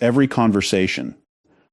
every conversation,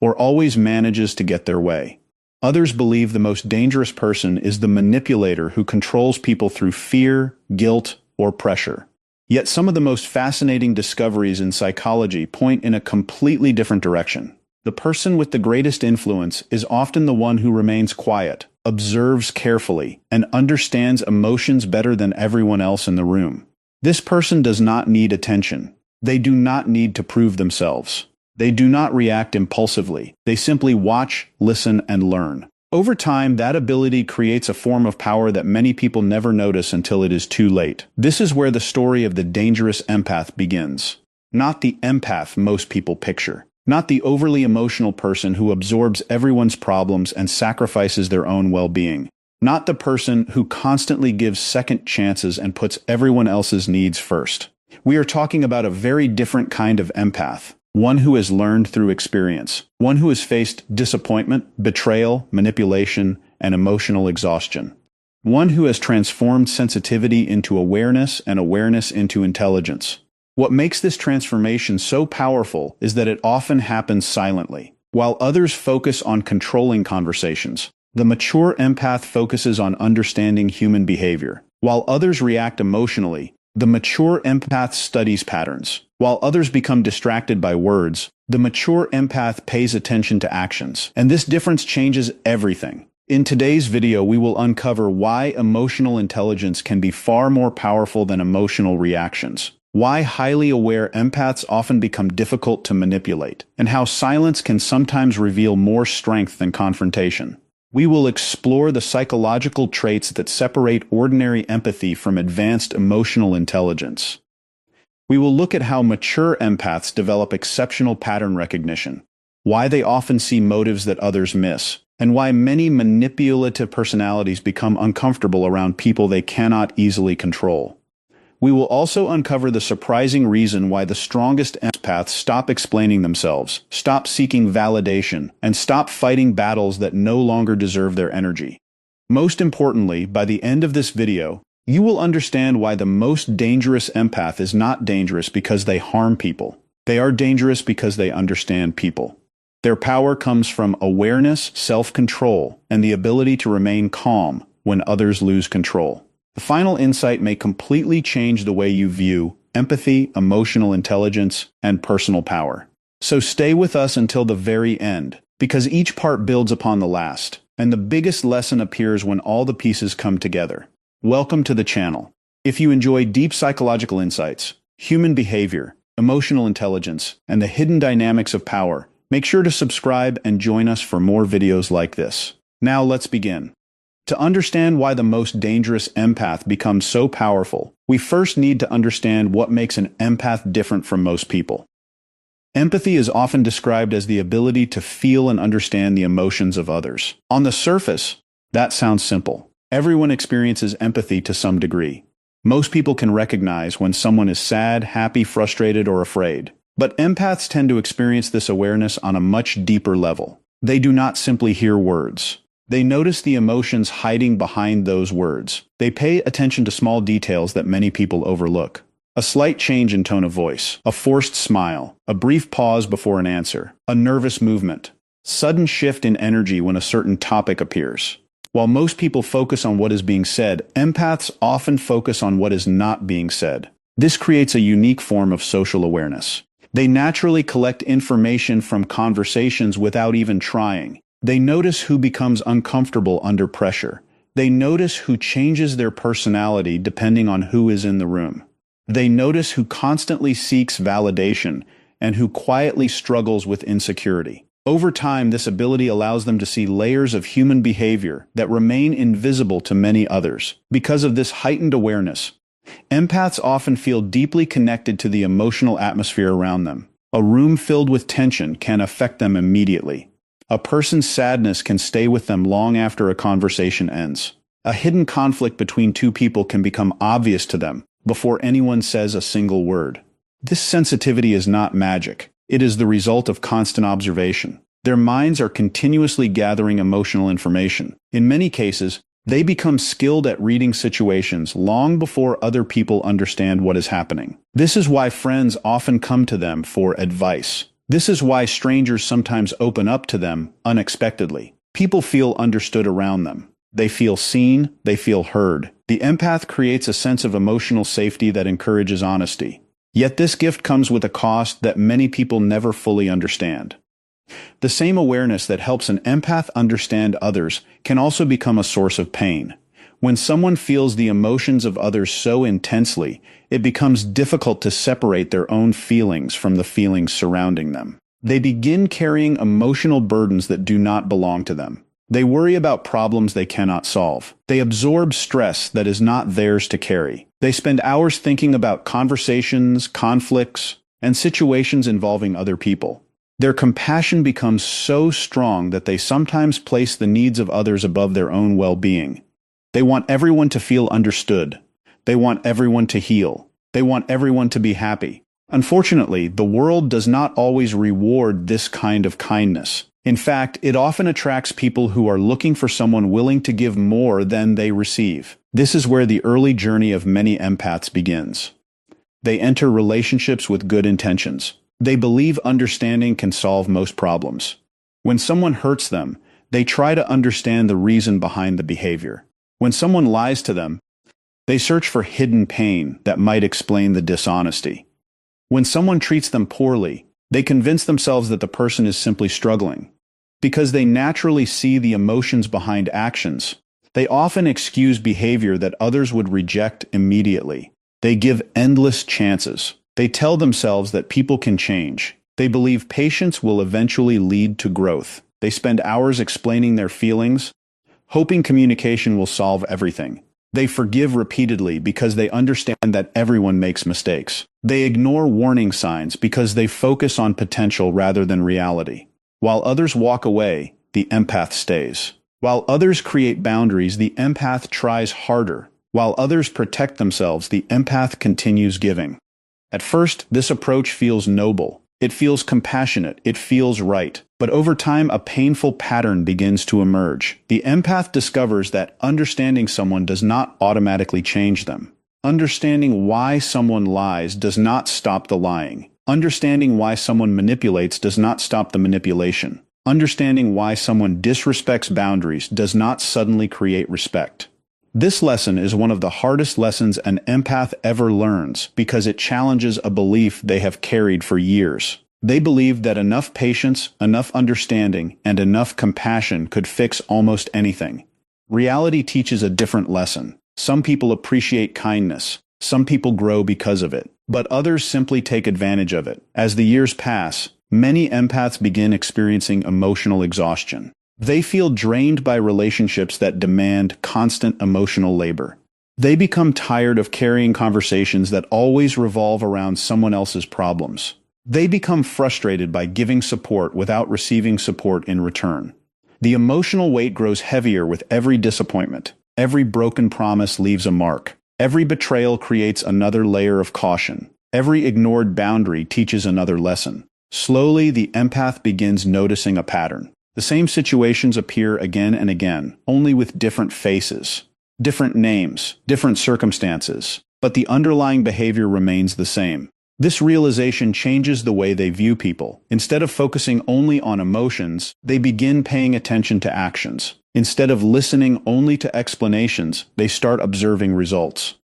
or always manages to get their way. Others believe the most dangerous person is the manipulator who controls people through fear, guilt, or pressure. Yet some of the most fascinating discoveries in psychology point in a completely different direction. The person with the greatest influence is often the one who remains quiet, observes carefully, and understands emotions better than everyone else in the room. This person does not need attention. They do not need to prove themselves. They do not react impulsively. They simply watch, listen, and learn. Over time, that ability creates a form of power that many people never notice until it is too late. This is where the story of the dangerous empath begins. Not the empath most people picture. Not the overly emotional person who absorbs everyone's problems and sacrifices their own well-being. Not the person who constantly gives second chances and puts everyone else's needs first. We are talking about a very different kind of empath. One who has learned through experience. One who has faced disappointment, betrayal, manipulation, and emotional exhaustion. One who has transformed sensitivity into awareness and awareness into intelligence. What makes this transformation so powerful is that it often happens silently. While others focus on controlling conversations, the mature empath focuses on understanding human behavior. While others react emotionally, the mature empath studies patterns. While others become distracted by words, the mature empath pays attention to actions. And this difference changes everything. In today's video, we will uncover why emotional intelligence can be far more powerful than emotional reactions. Why highly aware empaths often become difficult to manipulate, and how silence can sometimes reveal more strength than confrontation. We will explore the psychological traits that separate ordinary empathy from advanced emotional intelligence. We will look at how mature empaths develop exceptional pattern recognition, why they often see motives that others miss, and why many manipulative personalities become uncomfortable around people they cannot easily control. We will also uncover the surprising reason why the strongest empaths stop explaining themselves, stop seeking validation, and stop fighting battles that no longer deserve their energy. Most importantly, by the end of this video, you will understand why the most dangerous empath is not dangerous because they harm people. They are dangerous because they understand people. Their power comes from awareness, self-control, and the ability to remain calm when others lose control. The final insight may completely change the way you view empathy, emotional intelligence, and personal power. So stay with us until the very end, because each part builds upon the last, and the biggest lesson appears when all the pieces come together. Welcome to the channel. If you enjoy deep psychological insights, human behavior, emotional intelligence, and the hidden dynamics of power, make sure to subscribe and join us for more videos like this. Now let's begin. To understand why the most dangerous empath becomes so powerful, we first need to understand what makes an empath different from most people. Empathy is often described as the ability to feel and understand the emotions of others. On the surface, that sounds simple. Everyone experiences empathy to some degree. Most people can recognize when someone is sad, happy, frustrated, or afraid. But empaths tend to experience this awareness on a much deeper level. They do not simply hear words. They notice the emotions hiding behind those words. They pay attention to small details that many people overlook. A slight change in tone of voice, a forced smile, a brief pause before an answer, a nervous movement, sudden shift in energy when a certain topic appears. While most people focus on what is being said, empaths often focus on what is not being said. This creates a unique form of social awareness. They naturally collect information from conversations without even trying. They notice who becomes uncomfortable under pressure. They notice who changes their personality depending on who is in the room. They notice who constantly seeks validation and who quietly struggles with insecurity. Over time, this ability allows them to see layers of human behavior that remain invisible to many others. Because of this heightened awareness, empaths often feel deeply connected to the emotional atmosphere around them. A room filled with tension can affect them immediately. A person's sadness can stay with them long after a conversation ends. A hidden conflict between two people can become obvious to them before anyone says a single word. This sensitivity is not magic. It is the result of constant observation. Their minds are continuously gathering emotional information. In many cases, they become skilled at reading situations long before other people understand what is happening. This is why friends often come to them for advice. This is why strangers sometimes open up to them unexpectedly. People feel understood around them. They feel seen, they feel heard. The empath creates a sense of emotional safety that encourages honesty. Yet this gift comes with a cost that many people never fully understand. The same awareness that helps an empath understand others can also become a source of pain. When someone feels the emotions of others so intensely, it becomes difficult to separate their own feelings from the feelings surrounding them. They begin carrying emotional burdens that do not belong to them. They worry about problems they cannot solve. They absorb stress that is not theirs to carry. They spend hours thinking about conversations, conflicts, and situations involving other people. Their compassion becomes so strong that they sometimes place the needs of others above their own well-being. They want everyone to feel understood. They want everyone to heal. They want everyone to be happy. Unfortunately, the world does not always reward this kind of kindness. In fact, it often attracts people who are looking for someone willing to give more than they receive. This is where the early journey of many empaths begins. They enter relationships with good intentions. They believe understanding can solve most problems. When someone hurts them, they try to understand the reason behind the behavior. When someone lies to them, they search for hidden pain that might explain the dishonesty. When someone treats them poorly, they convince themselves that the person is simply struggling. Because they naturally see the emotions behind actions, they often excuse behavior that others would reject immediately. They give endless chances. They tell themselves that people can change. They believe patience will eventually lead to growth. They spend hours explaining their feelings, hoping communication will solve everything. They forgive repeatedly because they understand that everyone makes mistakes. They ignore warning signs because they focus on potential rather than reality. While others walk away, the empath stays. While others create boundaries, the empath tries harder. While others protect themselves, the empath continues giving. At first, this approach feels noble. It feels compassionate. It feels right. But over time, a painful pattern begins to emerge. The empath discovers that understanding someone does not automatically change them. Understanding why someone lies does not stop the lying. Understanding why someone manipulates does not stop the manipulation. Understanding why someone disrespects boundaries does not suddenly create respect. This lesson is one of the hardest lessons an empath ever learns because it challenges a belief they have carried for years. They believe that enough patience, enough understanding, and enough compassion could fix almost anything. Reality teaches a different lesson. Some people appreciate kindness. Some people grow because of it. But others simply take advantage of it. As the years pass, many empaths begin experiencing emotional exhaustion. They feel drained by relationships that demand constant emotional labor. They become tired of carrying conversations that always revolve around someone else's problems. They become frustrated by giving support without receiving support in return. The emotional weight grows heavier with every disappointment. Every broken promise leaves a mark. Every betrayal creates another layer of caution. Every ignored boundary teaches another lesson. Slowly, the empath begins noticing a pattern. The same situations appear again and again, only with different faces, different names, different circumstances, but the underlying behavior remains the same. This realization changes the way they view people. Instead of focusing only on emotions, they begin paying attention to actions. Instead of listening only to explanations, they start observing results.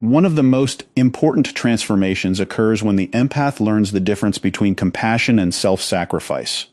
One of the most important transformations occurs when the empath learns the difference between compassion and self-sacrifice.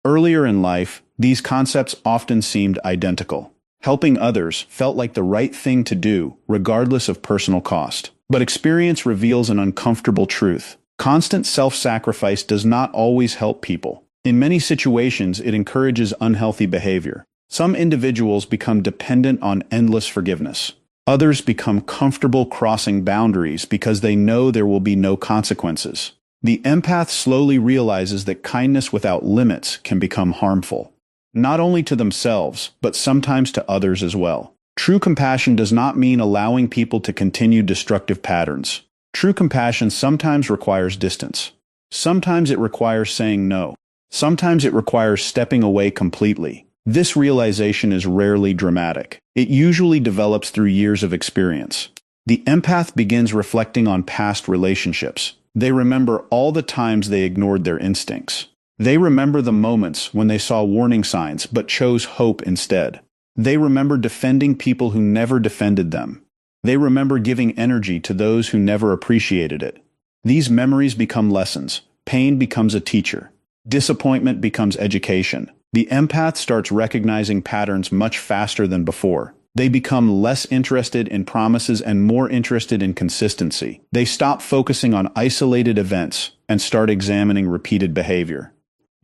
Earlier in life, these concepts often seemed identical. Helping others felt like the right thing to do, regardless of personal cost. But experience reveals an uncomfortable truth. Constant self-sacrifice does not always help people. In many situations, it encourages unhealthy behavior. Some individuals become dependent on endless forgiveness. Others become comfortable crossing boundaries because they know there will be no consequences. The empath slowly realizes that kindness without limits can become harmful, not only to themselves, but sometimes to others as well. True compassion does not mean allowing people to continue destructive patterns. True compassion sometimes requires distance. Sometimes it requires saying no. Sometimes it requires stepping away completely. This realization is rarely dramatic. It usually develops through years of experience. The empath begins reflecting on past relationships. They remember all the times they ignored their instincts. They remember the moments when they saw warning signs but chose hope instead. They remember defending people who never defended them. They remember giving energy to those who never appreciated it. These memories become lessons. Pain becomes a teacher. Disappointment becomes education. The empath starts recognizing patterns much faster than before. They become less interested in promises and more interested in consistency. They stop focusing on isolated events and start examining repeated behavior.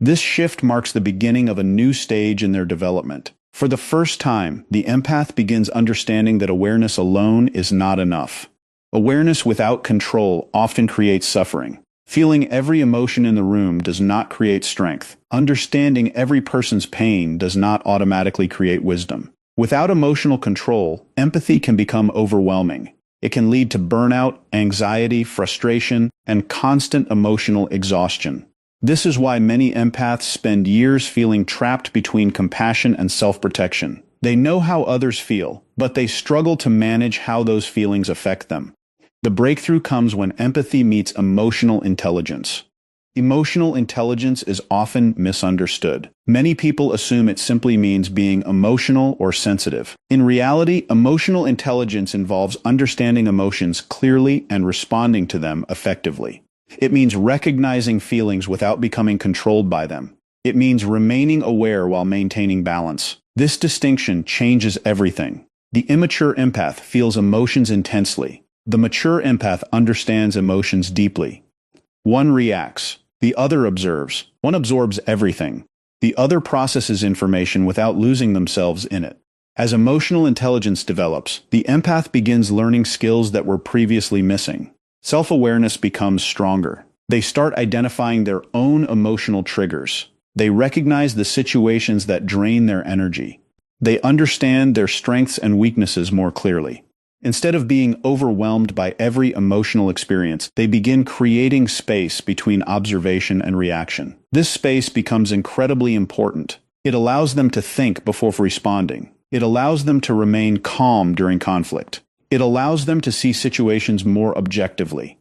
This shift marks the beginning of a new stage in their development. For the first time, the empath begins understanding that awareness alone is not enough. Awareness without control often creates suffering. Feeling every emotion in the room does not create strength. Understanding every person's pain does not automatically create wisdom. Without emotional control, empathy can become overwhelming. It can lead to burnout, anxiety, frustration, and constant emotional exhaustion. This is why many empaths spend years feeling trapped between compassion and self-protection. They know how others feel, but they struggle to manage how those feelings affect them. The breakthrough comes when empathy meets emotional intelligence. Emotional intelligence is often misunderstood. Many people assume it simply means being emotional or sensitive. In reality, emotional intelligence involves understanding emotions clearly and responding to them effectively. It means recognizing feelings without becoming controlled by them. It means remaining aware while maintaining balance. This distinction changes everything. The immature empath feels emotions intensely. The mature empath understands emotions deeply. One reacts. The other observes. One absorbs everything. The other processes information without losing themselves in it. As emotional intelligence develops, the empath begins learning skills that were previously missing. Self-awareness becomes stronger. They start identifying their own emotional triggers. They recognize the situations that drain their energy. They understand their strengths and weaknesses more clearly. Instead of being overwhelmed by every emotional experience, they begin creating space between observation and reaction. This space becomes incredibly important. It allows them to think before responding. It allows them to remain calm during conflict. It allows them to see situations more objectively.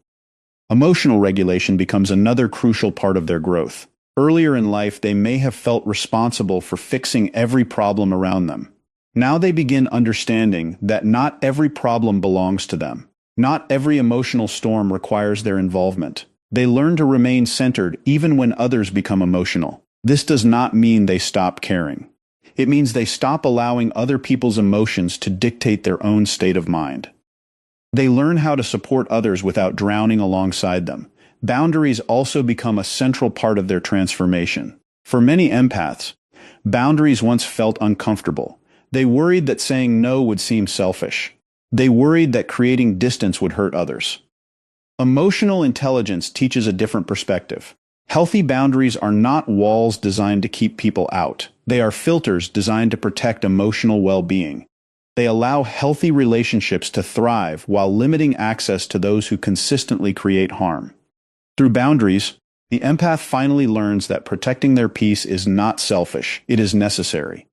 Emotional regulation becomes another crucial part of their growth. Earlier in life, they may have felt responsible for fixing every problem around them. Now they begin understanding that not every problem belongs to them. Not every emotional storm requires their involvement. They learn to remain centered even when others become emotional. This does not mean they stop caring. It means they stop allowing other people's emotions to dictate their own state of mind. They learn how to support others without drowning alongside them. Boundaries also become a central part of their transformation. For many empaths, boundaries once felt uncomfortable. They worried that saying no would seem selfish. They worried that creating distance would hurt others. Emotional intelligence teaches a different perspective. Healthy boundaries are not walls designed to keep people out. They are filters designed to protect emotional well-being. They allow healthy relationships to thrive while limiting access to those who consistently create harm. Through boundaries, the empath finally learns that protecting their peace is not selfish, it is necessary.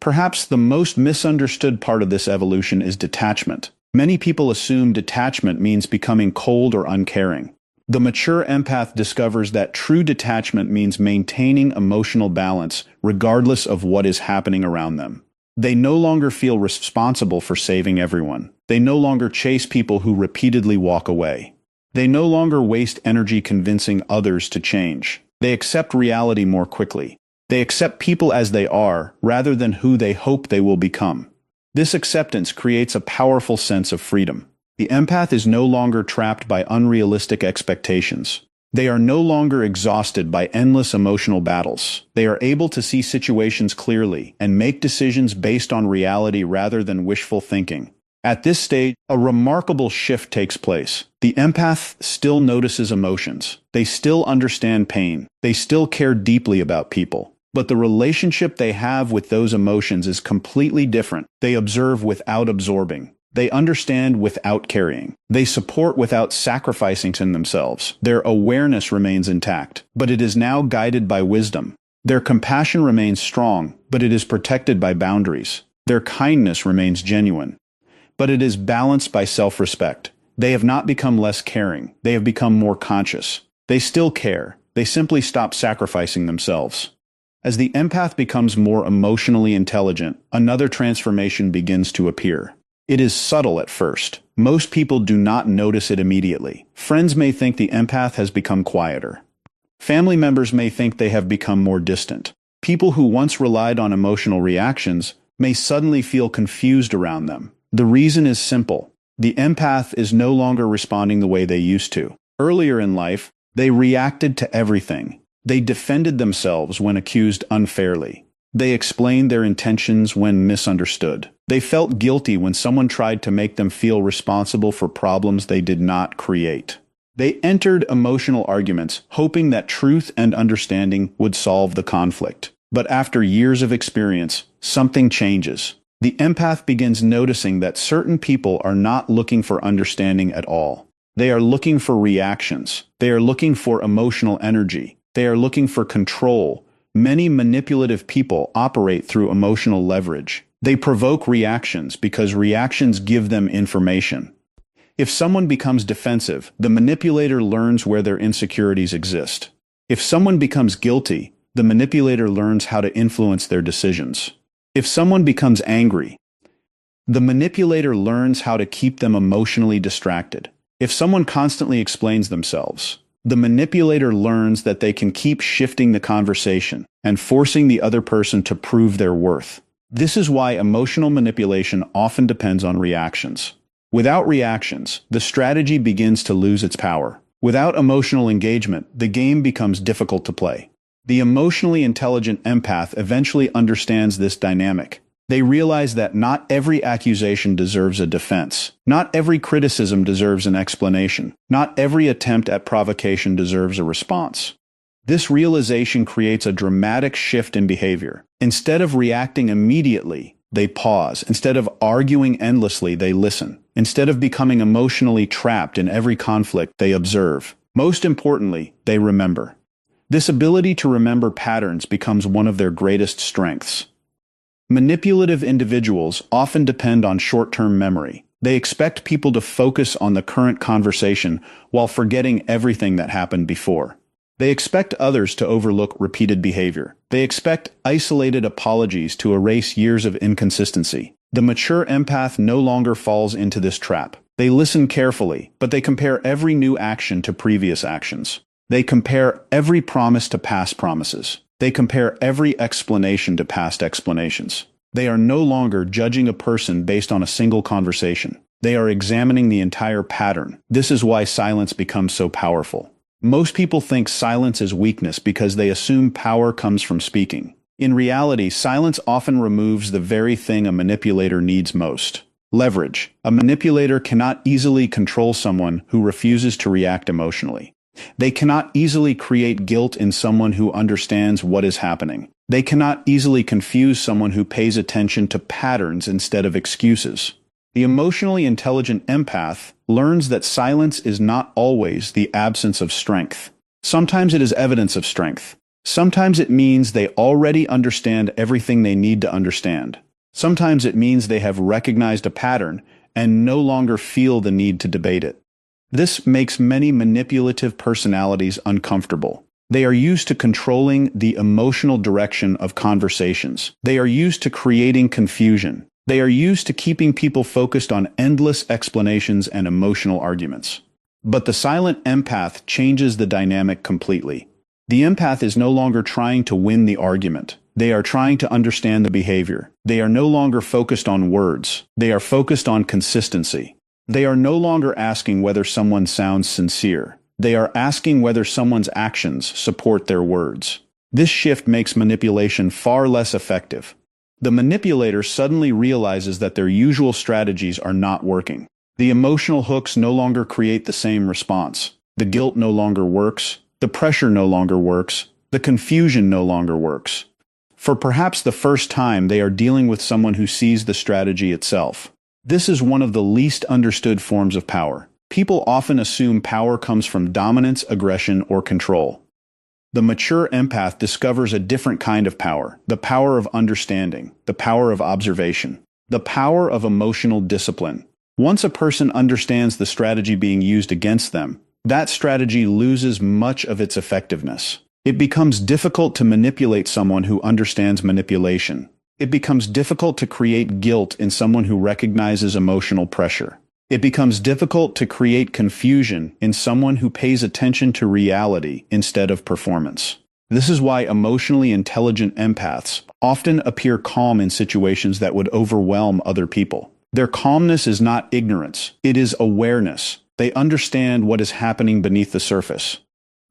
Perhaps the most misunderstood part of this evolution is detachment. Many people assume detachment means becoming cold or uncaring. The mature empath discovers that true detachment means maintaining emotional balance regardless of what is happening around them. They no longer feel responsible for saving everyone. They no longer chase people who repeatedly walk away. They no longer waste energy convincing others to change. They accept reality more quickly. They accept people as they are, rather than who they hope they will become. This acceptance creates a powerful sense of freedom. The empath is no longer trapped by unrealistic expectations. They are no longer exhausted by endless emotional battles. They are able to see situations clearly and make decisions based on reality rather than wishful thinking. At this stage, a remarkable shift takes place. The empath still notices emotions. They still understand pain. They still care deeply about people. But the relationship they have with those emotions is completely different. They observe without absorbing. They understand without carrying. They support without sacrificing to themselves. Their awareness remains intact, but it is now guided by wisdom. Their compassion remains strong, but it is protected by boundaries. Their kindness remains genuine, but it is balanced by self-respect. They have not become less caring. They have become more conscious. They still care, they simply stop sacrificing themselves. As the empath becomes more emotionally intelligent, another transformation begins to appear. It is subtle at first. Most people do not notice it immediately. Friends may think the empath has become quieter. Family members may think they have become more distant. People who once relied on emotional reactions may suddenly feel confused around them. The reason is simple. The empath is no longer responding the way they used to. Earlier in life, they reacted to everything. They defended themselves when accused unfairly. They explained their intentions when misunderstood. They felt guilty when someone tried to make them feel responsible for problems they did not create. They entered emotional arguments, hoping that truth and understanding would solve the conflict. But after years of experience, something changes. The empath begins noticing that certain people are not looking for understanding at all. They are looking for reactions. They are looking for emotional energy. They are looking for control. Many manipulative people operate through emotional leverage. They provoke reactions because reactions give them information. If someone becomes defensive, the manipulator learns where their insecurities exist. If someone becomes guilty, the manipulator learns how to influence their decisions. If someone becomes angry, the manipulator learns how to keep them emotionally distracted. If someone constantly explains themselves, the manipulator learns that they can keep shifting the conversation and forcing the other person to prove their worth. This is why emotional manipulation often depends on reactions. Without reactions, the strategy begins to lose its power. Without emotional engagement, the game becomes difficult to play. The emotionally intelligent empath eventually understands this dynamic. They realize that not every accusation deserves a defense. Not every criticism deserves an explanation. Not every attempt at provocation deserves a response. This realization creates a dramatic shift in behavior. Instead of reacting immediately, they pause. Instead of arguing endlessly, they listen. Instead of becoming emotionally trapped in every conflict, they observe. Most importantly, they remember. This ability to remember patterns becomes one of their greatest strengths. Manipulative individuals often depend on short-term memory. They expect people to focus on the current conversation while forgetting everything that happened before. They expect others to overlook repeated behavior. They expect isolated apologies to erase years of inconsistency. The mature empath no longer falls into this trap. They listen carefully, but they compare every new action to previous actions. They compare every promise to past promises. They compare every explanation to past explanations. They are no longer judging a person based on a single conversation. They are examining the entire pattern. This is why silence becomes so powerful. Most people think silence is weakness because they assume power comes from speaking. In reality, silence often removes the very thing a manipulator needs most: leverage. A manipulator cannot easily control someone who refuses to react emotionally. They cannot easily create guilt in someone who understands what is happening. They cannot easily confuse someone who pays attention to patterns instead of excuses. The emotionally intelligent empath learns that silence is not always the absence of strength. Sometimes it is evidence of strength. Sometimes it means they already understand everything they need to understand. Sometimes it means they have recognized a pattern and no longer feel the need to debate it. This makes many manipulative personalities uncomfortable. They are used to controlling the emotional direction of conversations. They are used to creating confusion. They are used to keeping people focused on endless explanations and emotional arguments. But the silent empath changes the dynamic completely. The empath is no longer trying to win the argument. They are trying to understand the behavior. They are no longer focused on words. They are focused on consistency. They are no longer asking whether someone sounds sincere. They are asking whether someone's actions support their words. This shift makes manipulation far less effective. The manipulator suddenly realizes that their usual strategies are not working. The emotional hooks no longer create the same response. The guilt no longer works. The pressure no longer works. The confusion no longer works. For perhaps the first time, they are dealing with someone who sees the strategy itself. This is one of the least understood forms of power. People often assume power comes from dominance, aggression, or control. The mature empath discovers a different kind of power: the power of understanding, the power of observation, the power of emotional discipline. Once a person understands the strategy being used against them, that strategy loses much of its effectiveness. It becomes difficult to manipulate someone who understands manipulation. It becomes difficult to create guilt in someone who recognizes emotional pressure. It becomes difficult to create confusion in someone who pays attention to reality instead of performance. This is why emotionally intelligent empaths often appear calm in situations that would overwhelm other people. Their calmness is not ignorance, it is awareness. They understand what is happening beneath the surface.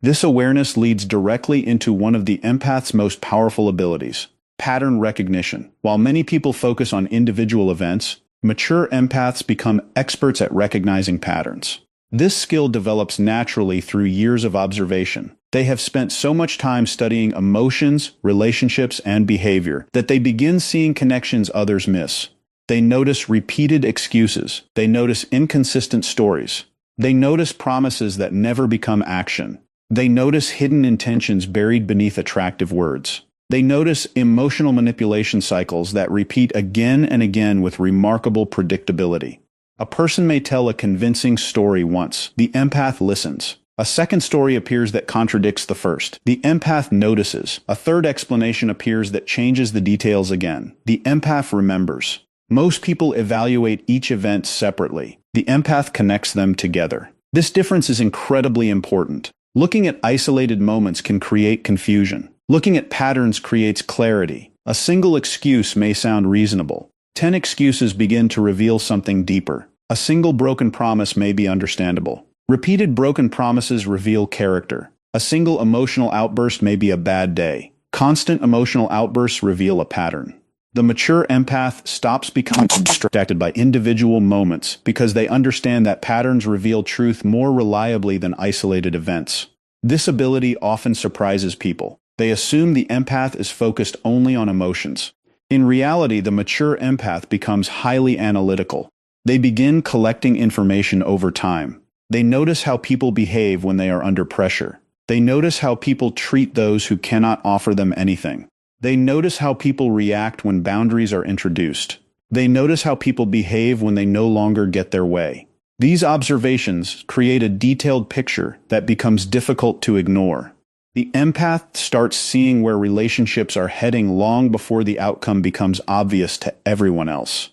This awareness leads directly into one of the empath's most powerful abilities, pattern recognition. While many people focus on individual events, mature empaths become experts at recognizing patterns. This skill develops naturally through years of observation. They have spent so much time studying emotions, relationships, and behavior that they begin seeing connections others miss. They notice repeated excuses. They notice inconsistent stories. They notice promises that never become action. They notice hidden intentions buried beneath attractive words. They notice emotional manipulation cycles that repeat again and again with remarkable predictability. A person may tell a convincing story once. The empath listens. A second story appears that contradicts the first. The empath notices. A third explanation appears that changes the details again. The empath remembers. Most people evaluate each event separately. The empath connects them together. This difference is incredibly important. Looking at isolated moments can create confusion. Looking at patterns creates clarity. A single excuse may sound reasonable. 10 excuses begin to reveal something deeper. A single broken promise may be understandable. Repeated broken promises reveal character. A single emotional outburst may be a bad day. Constant emotional outbursts reveal a pattern. The mature empath stops becoming distracted by individual moments because they understand that patterns reveal truth more reliably than isolated events. This ability often surprises people. They assume the empath is focused only on emotions. In reality, the mature empath becomes highly analytical. They begin collecting information over time. They notice how people behave when they are under pressure. They notice how people treat those who cannot offer them anything. They notice how people react when boundaries are introduced. They notice how people behave when they no longer get their way. These observations create a detailed picture that becomes difficult to ignore. The empath starts seeing where relationships are heading long before the outcome becomes obvious to everyone else.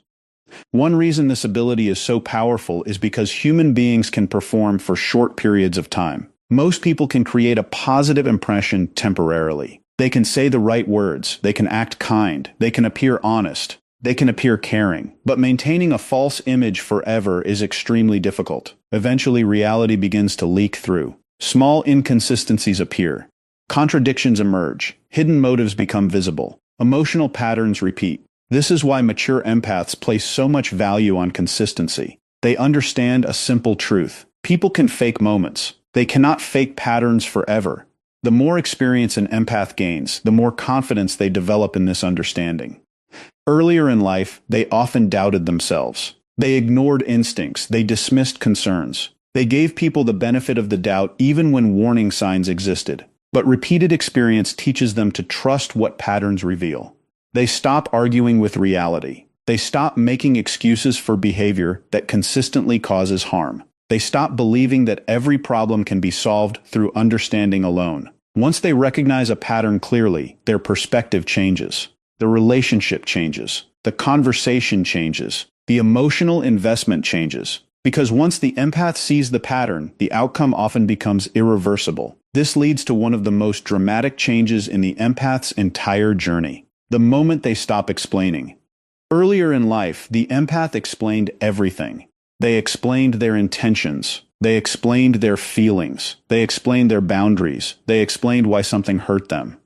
One reason this ability is so powerful is because human beings can perform for short periods of time. Most people can create a positive impression temporarily. They can say the right words, they can act kind, they can appear honest, they can appear caring. But maintaining a false image forever is extremely difficult. Eventually, reality begins to leak through. Small inconsistencies appear. Contradictions emerge. Hidden motives become visible. Emotional patterns repeat. This is why mature empaths place so much value on consistency. They understand a simple truth. People can fake moments. They cannot fake patterns forever. The more experience an empath gains, the more confidence they develop in this understanding. Earlier in life, they often doubted themselves. They ignored instincts. They dismissed concerns. They gave people the benefit of the doubt even when warning signs existed. But repeated experience teaches them to trust what patterns reveal. They stop arguing with reality. They stop making excuses for behavior that consistently causes harm. They stop believing that every problem can be solved through understanding alone. Once they recognize a pattern clearly, their perspective changes. The relationship changes. The conversation changes. The emotional investment changes. Because once the empath sees the pattern, the outcome often becomes irreversible. This leads to one of the most dramatic changes in the empath's entire journey. The moment they stop explaining. Earlier in life, the empath explained everything. They explained their intentions. They explained their feelings. They explained their boundaries. They explained why something hurt them.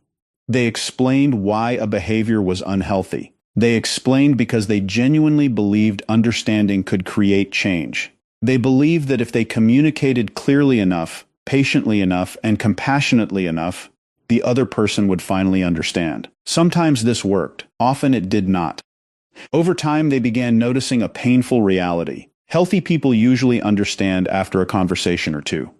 They explained why a behavior was unhealthy. They explained because they genuinely believed understanding could create change. They believed that if they communicated clearly enough, patiently enough, and compassionately enough, the other person would finally understand. Sometimes this worked. Often it did not. Over time, they began noticing a painful reality. Healthy people usually understand after a conversation or two.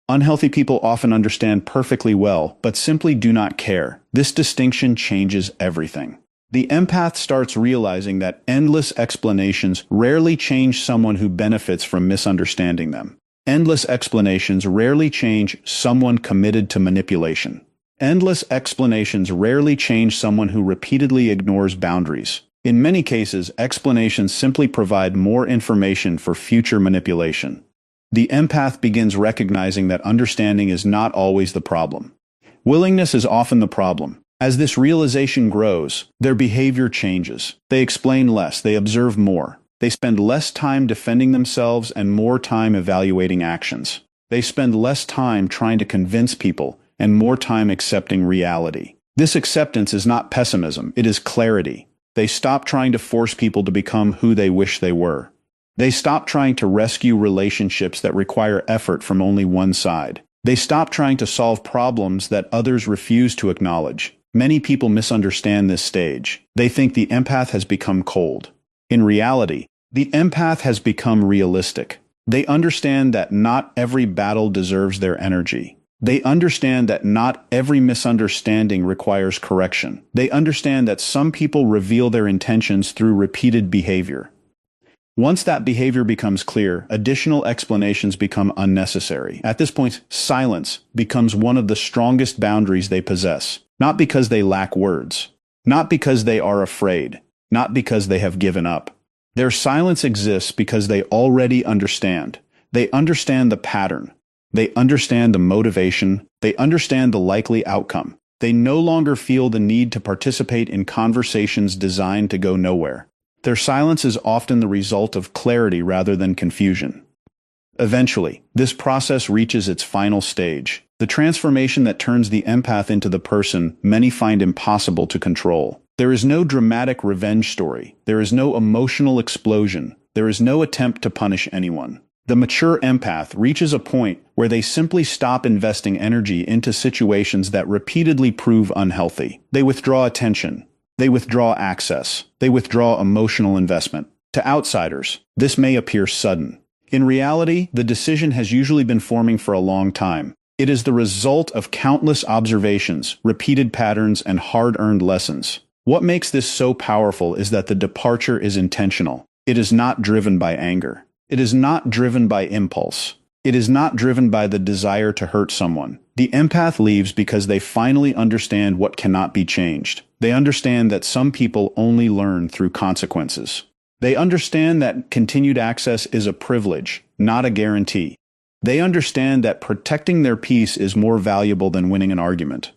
Unhealthy people often understand perfectly well, but simply do not care. This distinction changes everything. The empath starts realizing that endless explanations rarely change someone who benefits from misunderstanding them. Endless explanations rarely change someone committed to manipulation. Endless explanations rarely change someone who repeatedly ignores boundaries. In many cases, explanations simply provide more information for future manipulation. The empath begins recognizing that understanding is not always the problem. Willingness is often the problem. As this realization grows, their behavior changes. They explain less, they observe more. They spend less time defending themselves and more time evaluating actions. They spend less time trying to convince people and more time accepting reality. This acceptance is not pessimism, it is clarity. They stop trying to force people to become who they wish they were. They stop trying to rescue relationships that require effort from only one side. They stop trying to solve problems that others refuse to acknowledge. Many people misunderstand this stage. They think the empath has become cold. In reality, the empath has become realistic. They understand that not every battle deserves their energy. They understand that not every misunderstanding requires correction. They understand that some people reveal their intentions through repeated behavior. Once that behavior becomes clear, additional explanations become unnecessary. At this point, silence becomes one of the strongest boundaries they possess. Not because they lack words. Not because they are afraid. Not because they have given up. Their silence exists because they already understand. They understand the pattern. They understand the motivation. They understand the likely outcome. They no longer feel the need to participate in conversations designed to go nowhere. Their silence is often the result of clarity rather than confusion. Eventually, this process reaches its final stage, the transformation that turns the empath into the person many find impossible to control. There is no dramatic revenge story. There is no emotional explosion. There is no attempt to punish anyone. The mature empath reaches a point where they simply stop investing energy into situations that repeatedly prove unhealthy. They withdraw attention. They withdraw access. They withdraw emotional investment. To outsiders, this may appear sudden. In reality, the decision has usually been forming for a long time. It is the result of countless observations, repeated patterns, and hard-earned lessons. What makes this so powerful is that the departure is intentional. It is not driven by anger. It is not driven by impulse. It is not driven by the desire to hurt someone. The empath leaves because they finally understand what cannot be changed. They understand that some people only learn through consequences. They understand that continued access is a privilege, not a guarantee. They understand that protecting their peace is more valuable than winning an argument.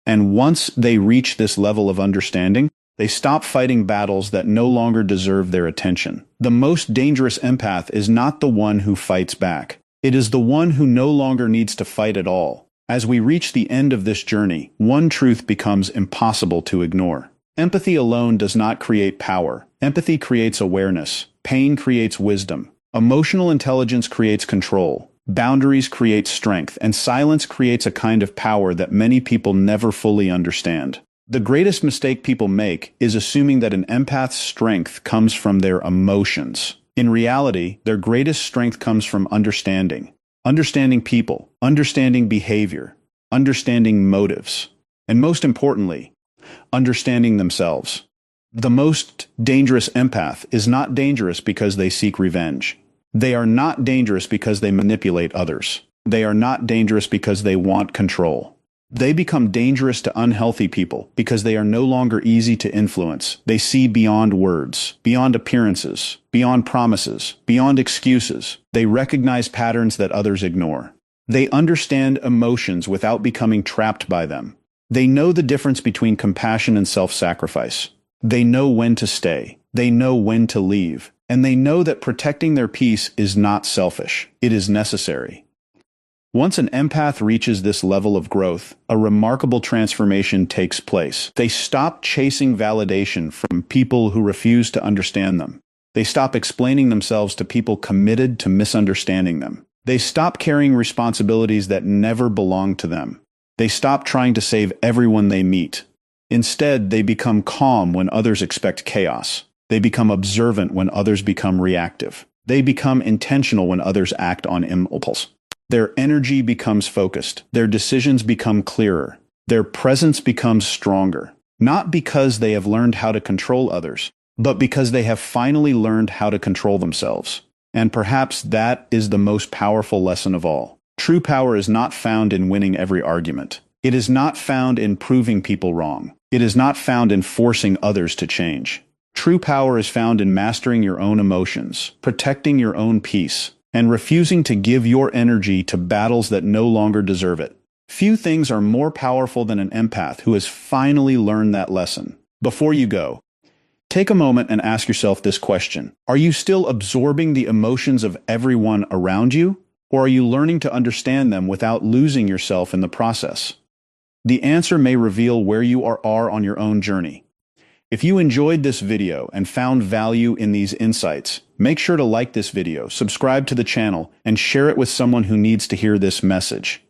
And once they reach this level of understanding, they stop fighting battles that no longer deserve their attention. The most dangerous empath is not the one who fights back. It is the one who no longer needs to fight at all. As we reach the end of this journey, one truth becomes impossible to ignore. Empathy alone does not create power. Empathy creates awareness. Pain creates wisdom. Emotional intelligence creates control. Boundaries create strength, and silence creates a kind of power that many people never fully understand. The greatest mistake people make is assuming that an empath's strength comes from their emotions. In reality, their greatest strength comes from understanding. Understanding people, understanding behavior, understanding motives, and most importantly, understanding themselves. The most dangerous empath is not dangerous because they seek revenge. They are not dangerous because they manipulate others. They are not dangerous because they want control. They become dangerous to unhealthy people because they are no longer easy to influence. They see beyond words, beyond appearances, beyond promises, beyond excuses. They recognize patterns that others ignore. They understand emotions without becoming trapped by them. They know the difference between compassion and self-sacrifice. They know when to stay. They know when to leave. And they know that protecting their peace is not selfish. It is necessary. Once an empath reaches this level of growth, a remarkable transformation takes place. They stop chasing validation from people who refuse to understand them. They stop explaining themselves to people committed to misunderstanding them. They stop carrying responsibilities that never belong to them. They stop trying to save everyone they meet. Instead, they become calm when others expect chaos. They become observant when others become reactive. They become intentional when others act on impulse. Their energy becomes focused. Their decisions become clearer. Their presence becomes stronger. Not because they have learned how to control others, but because they have finally learned how to control themselves. And perhaps that is the most powerful lesson of all. True power is not found in winning every argument. It is not found in proving people wrong. It is not found in forcing others to change. True power is found in mastering your own emotions, protecting your own peace, and refusing to give your energy to battles that no longer deserve it. Few things are more powerful than an empath who has finally learned that lesson. Before you go, take a moment and ask yourself this question. Are you still absorbing the emotions of everyone around you, or are you learning to understand them without losing yourself in the process? The answer may reveal where you are on your own journey. If you enjoyed this video and found value in these insights, make sure to like this video, subscribe to the channel, and share it with someone who needs to hear this message.